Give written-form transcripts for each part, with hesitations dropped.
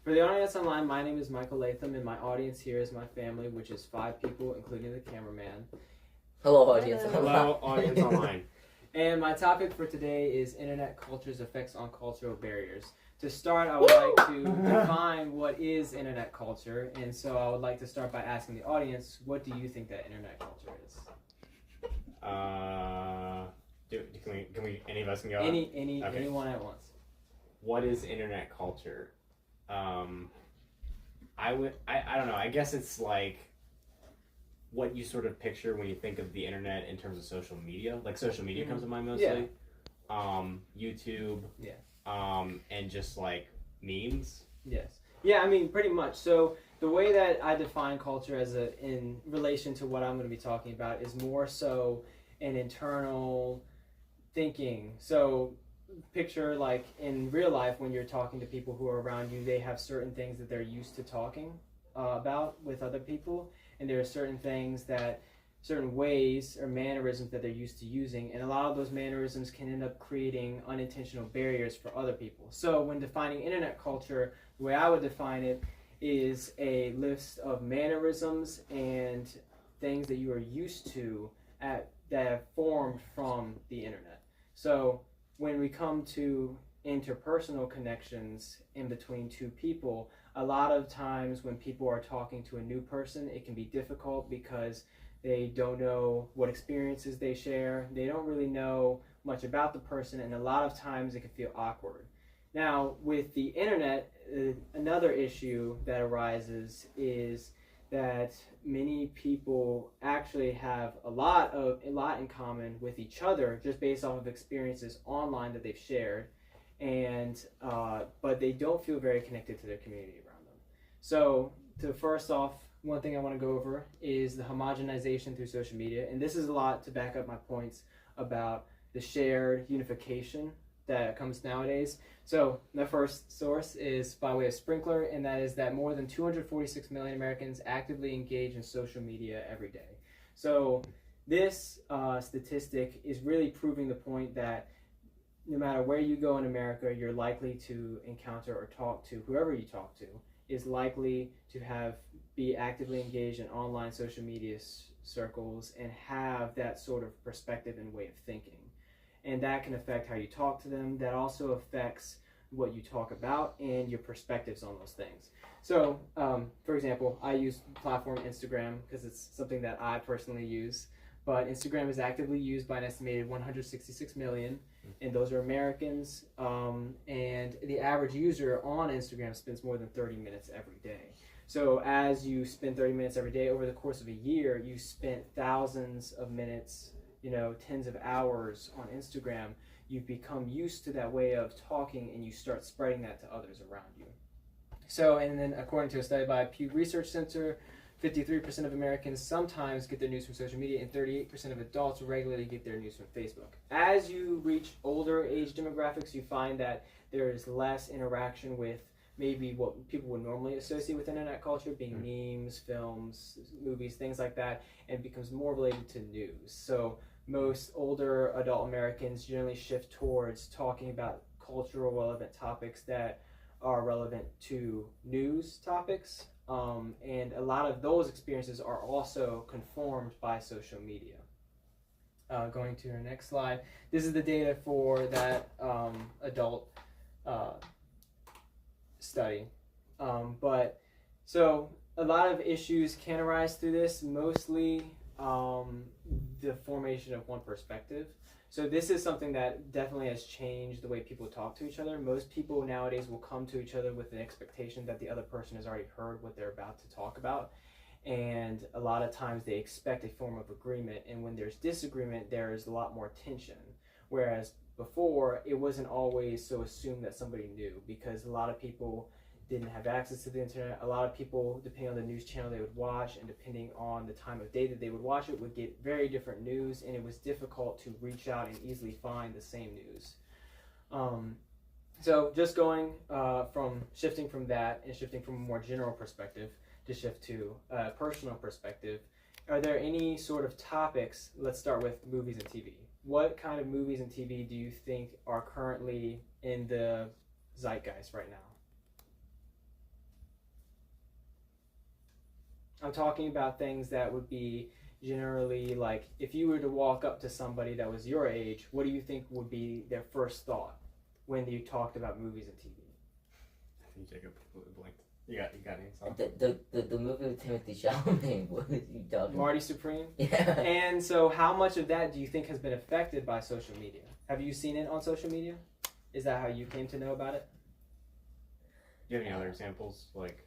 For the audience online, my name is Michael Latham, and my audience here is my family, which is 5 people, including the cameraman. Hello, audience online. Hello, audience online. And my topic for today is internet culture's effects on cultural barriers. To start, I would like to define what is internet culture, and so I would like to start by asking the audience, what do you think that internet culture is? Can we any of us can go? Okay. Anyone at once. What is internet culture? I don't know. I guess it's like what you sort of picture when you think of the internet in terms of social media. Like social media comes to mind mostly. Yeah. YouTube. Yeah. And just like memes. Yes. Yeah, I mean, pretty much. So the way that I define culture in relation to what I'm going to be talking about is more so an internal thinking. So picture like in real life when you're talking to people who are around you, they have certain things that they're used to talking about with other people, and there are certain ways or mannerisms that they're used to using, and a lot of those mannerisms can end up creating unintentional barriers for other people. So when defining internet culture, the way I would define it is a list of mannerisms and things that you are used to that have formed from the internet. So when we come to interpersonal connections in between two people, a lot of times when people are talking to a new person, it can be difficult because they don't know what experiences they share. They don't really know much about the person, and a lot of times it can feel awkward. Now, with the internet, another issue that arises is that many people actually have a lot in common with each other just based off of experiences online that they've shared, and but they don't feel very connected to their community around them. So, first off, one thing I want to go over is the homogenization through social media, and this is a lot to back up my points about the shared unification that comes nowadays. So the first source is by way of Sprinkler, and that is that more than 246 million Americans actively engage in social media every day. So this statistic is really proving the point that no matter where you go in America, you're likely to encounter or talk to whoever you talk to is likely to be actively engaged in online social media circles and have that sort of perspective and way of thinking. And that can affect how you talk to them. That also affects what you talk about and your perspectives on those things. So, for example, I use the platform Instagram because it's something that I personally use. But Instagram is actively used by an estimated 166 million, and those are Americans. And the average user on Instagram spends more than 30 minutes every day. So as you spend 30 minutes every day over the course of a year, you spent thousands of minutes, tens of hours on Instagram. You've become used to that way of talking, and you start spreading that to others around you. So, and then according to a study by Pew Research Center, 53% of Americans sometimes get their news from social media, and 38% of adults regularly get their news from Facebook. As you reach older age demographics, you find that there is less interaction with maybe what people would normally associate with internet culture, being memes, films, movies, things like that, and becomes more related to news. So most older adult Americans generally shift towards talking about cultural relevant topics that are relevant to news topics. And a lot of those experiences are also conformed by social media. Going to our next slide. This is the data for that adult study. So a lot of issues can arise through this, mostly the formation of one perspective. So this is something that definitely has changed the way people talk to each other. Most people nowadays will come to each other with an expectation that the other person has already heard what they're about to talk about. And a lot of times they expect a form of agreement. And when there's disagreement, there is a lot more tension. Whereas before, it wasn't always so assumed that somebody knew, because a lot of people didn't have access to the internet. A lot of people, depending on the news channel they would watch and depending on the time of day that they would watch it, would get very different news, and it was difficult to reach out and easily find the same news. So just shifting from that and shifting from a more general perspective to shift to a personal perspective, are there any sort of topics, let's start with movies and TV. What kind of movies and TV do you think are currently in the zeitgeist right now? I'm talking about things that would be generally like if you were to walk up to somebody that was your age, what do you think would be their first thought when you talked about movies and TV? I think Jacob completely blinked. You got any thoughts? The movie with Timothy Chalamet. What are you talking? Marty Supreme. Yeah. And so, how much of that do you think has been affected by social media? Have you seen it on social media? Is that how you came to know about it? Do you have any other examples? Like,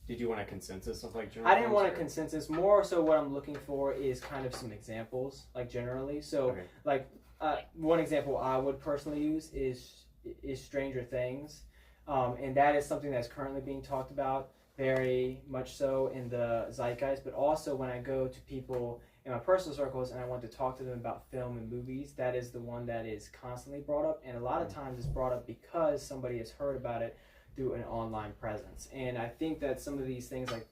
did you want a consensus of like general? I didn't want a or? consensus. More so, what I'm looking for is kind of some examples, like generally. So, Okay. like one example I would personally use is Stranger Things, and that is something that's currently being talked about very much so in the zeitgeist. But also, when I go to people in my personal circles and I want to talk to them about film and movies, that is the one that is constantly brought up, and a lot of times it's brought up because somebody has heard about it through an online presence. And I think that some of these things like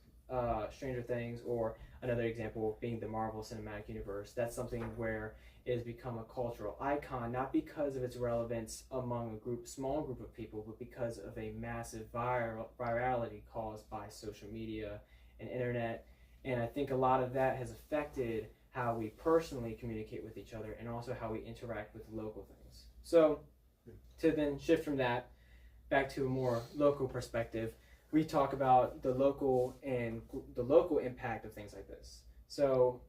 Stranger Things, or another example being the Marvel Cinematic Universe, that's something where it has become a cultural icon, not because of its relevance among a small group of people, but because of a massive virality caused by social media and internet. And I think a lot of that has affected how we personally communicate with each other and also how we interact with local things. So to then shift from that back to a more local perspective, we talk about the local impact of things like this. So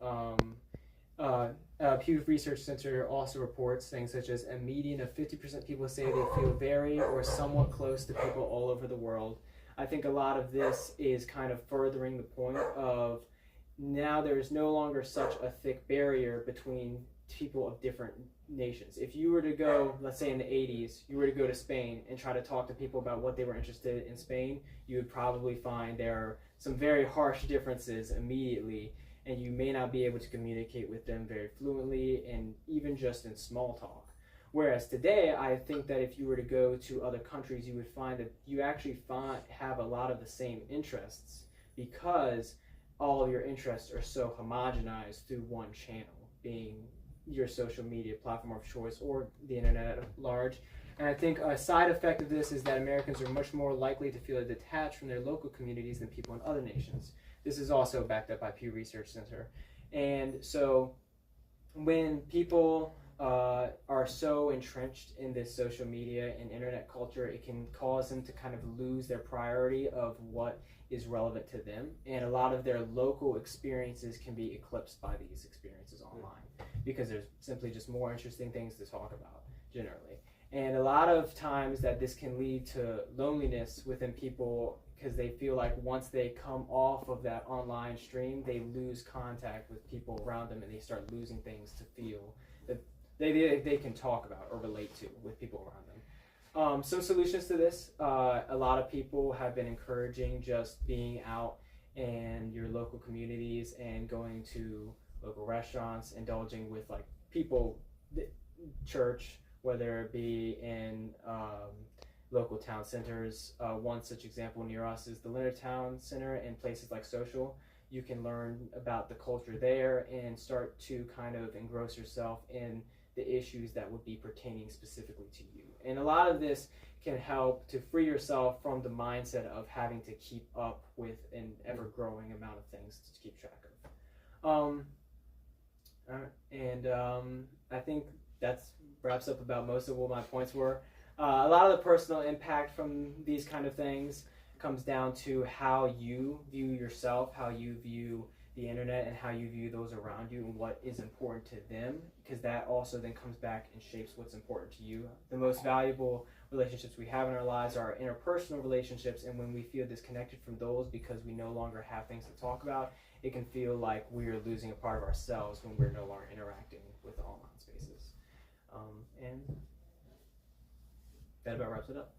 Pew Research Center also reports things such as a median of 50% people say they feel very or somewhat close to people all over the world. I think a lot of this is kind of furthering the point of now there's no longer such a thick barrier between people of different nations. If you were to go, let's say in the 80s, you were to go to Spain and try to talk to people about what they were interested in Spain, you would probably find there are some very harsh differences immediately, and you may not be able to communicate with them very fluently and even just in small talk. Whereas today, I think that if you were to go to other countries, you would find that you actually have a lot of the same interests because all of your interests are so homogenized through one channel, being your social media platform of choice or the internet at large. And I think a side effect of this is that Americans are much more likely to feel detached from their local communities than people in other nations. This is also backed up by Pew Research Center. And so when people are so entrenched in this social media and internet culture, it can cause them to kind of lose their priority of what is relevant to them. And a lot of their local experiences can be eclipsed by these experiences online because there's simply just more interesting things to talk about generally. And a lot of times that this can lead to loneliness within people because they feel like once they come off of that online stream, they lose contact with people around them and they start losing things to feel that they can talk about or relate to with people around them. Some solutions to this, a lot of people have been encouraging just being out in your local communities and going to local restaurants, indulging with like people, church, whether it be in local town centers. One such example near us is the Leonard Town Center and places like Social. You can learn about the culture there and start to kind of engross yourself in the issues that would be pertaining specifically to you. And a lot of this can help to free yourself from the mindset of having to keep up with an ever-growing amount of things to keep track of. I think that wraps up about most of what my points were. A lot of the personal impact from these kind of things comes down to how you view yourself, how you view the internet, and how you view those around you and what is important to them, because that also then comes back and shapes what's important to you. The most valuable relationships we have in our lives are our interpersonal relationships, and when we feel disconnected from those because we no longer have things to talk about, it can feel like we're losing a part of ourselves when we're no longer interacting with the online spaces. And that about wraps it up.